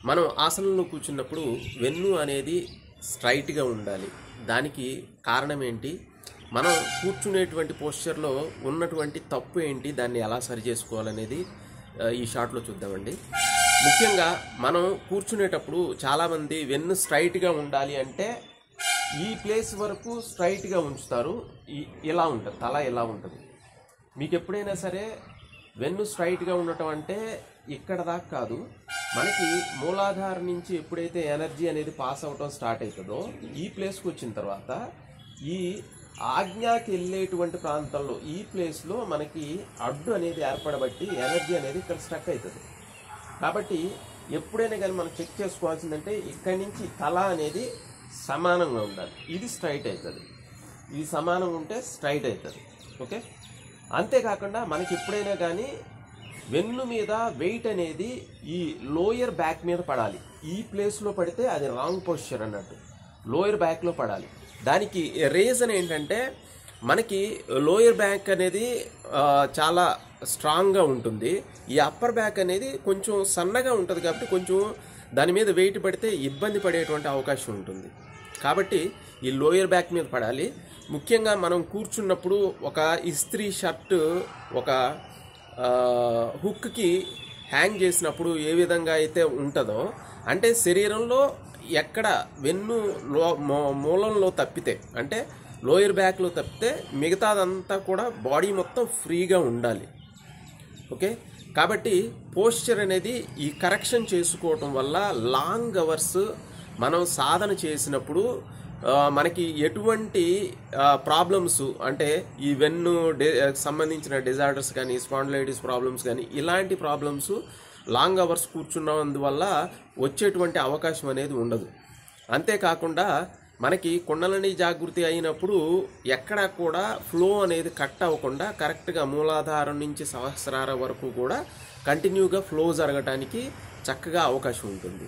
మనం ఆసనంలో కూర్చున్నప్పుడు వెన్ను అనేది స్ట్రైట్గా ఉండాలి. దానికి కారణం ఏంటి, మనం కూర్చునేటువంటి పోస్చర్లో ఉన్నటువంటి తప్పు ఏంటి, దాన్ని ఎలా సరి చేసుకోవాలనేది ఈ షార్ట్లో చూద్దామండి. ముఖ్యంగా మనం కూర్చునేటప్పుడు చాలామంది వెన్ను స్ట్రైట్గా ఉండాలి అంటే ఈ ప్లేస్ వరకు స్ట్రైట్గా ఉంచుతారు. ఇలా ఉంటుంది, తల ఇలా ఉంటుంది. మీకు ఎప్పుడైనా సరే వెన్ను స్ట్రైట్గా ఉండటం అంటే ఇక్కడ దాకా కాదు, మనకి మూలాధారం నుంచి ఎప్పుడైతే ఎనర్జీ అనేది పాస్ అవటం స్టార్ట్ అవుతుందో ఈ ప్లేస్కి వచ్చిన తర్వాత ఈ ఆజ్ఞాకి వెళ్ళేటువంటి ప్రాంతంలో ఈ ప్లేస్లో మనకి అడ్డు అనేది ఏర్పడబట్టి ఎనర్జీ అనేది ఇక్కడ స్టక్ అవుతుంది. కాబట్టి ఎప్పుడైనా కానీ మనం చెక్ చేసుకోవాల్సిందంటే ఇక్కడి నుంచి తల అనేది సమానంగా ఉండాలి. ఇది స్ట్రైట్ అవుతుంది, ఇది సమానంగా ఉంటే స్ట్రైట్ అవుతుంది. ఓకే, అంతేకాకుండా మనకి ఎప్పుడైనా కానీ వెన్ను మీద వెయిట్ అనేది ఈ లోయర్ బ్యాక్ మీద పడాలి. ఈ ప్లేస్లో పడితే అది రాంగ్ పొజిషన్ అన్నట్టు, లోయర్ బ్యాక్లో పడాలి. దానికి రీజన్ ఏంటంటే మనకి లోయర్ బ్యాక్ అనేది చాలా స్ట్రాంగ్గా ఉంటుంది, ఈ అప్పర్ బ్యాక్ అనేది కొంచెం సన్నగా ఉంటుంది. కాబట్టి కొంచెం దాని మీద వెయిట్ పడితే ఇబ్బంది పడేటువంటి అవకాశం ఉంటుంది. కాబట్టి ఈ లోయర్ బ్యాక్ మీద పడాలి. ముఖ్యంగా మనం కూర్చున్నప్పుడు ఒక ఇస్త్రీ షర్ట్ ఒక హుక్కి హ్యాంగ్ చేసినప్పుడు ఏ విధంగా అయితే ఉంటుందో, అంటే శరీరంలో ఎక్కడ వెన్ను మూలంలో తప్పితే, అంటే లోయర్ బ్యాక్లో తప్పితే మిగతాదంతా కూడా బాడీ మొత్తం ఫ్రీగా ఉండాలి. ఓకే, కాబట్టి పోస్చర్ అనేది ఈ కరెక్షన్ చేసుకోవటం వల్ల లాంగ్ అవర్స్ మనం సాధన చేసినప్పుడు మనకి ఎటువంటి ప్రాబ్లమ్స్, అంటే ఈ వెన్ను సంబంధించిన డిజార్డర్స్ కానీ స్పాండిలైటిస్ ప్రాబ్లమ్స్ కానీ ఇలాంటి ప్రాబ్లమ్స్ లాంగ్ అవర్స్ కూర్చున్నందువల్ల వచ్చేటువంటి అవకాశం అనేది ఉండదు. అంతేకాకుండా మనకి కుండలిని జాగృతి అయినప్పుడు ఎక్కడా కూడా ఫ్లో అనేది కట్ అవ్వకుండా కరెక్ట్గా మూలాధారం నుంచి సహస్రార వరకు కూడా కంటిన్యూగా ఫ్లో జరగడానికి చక్కగా అవకాశం ఉంటుంది.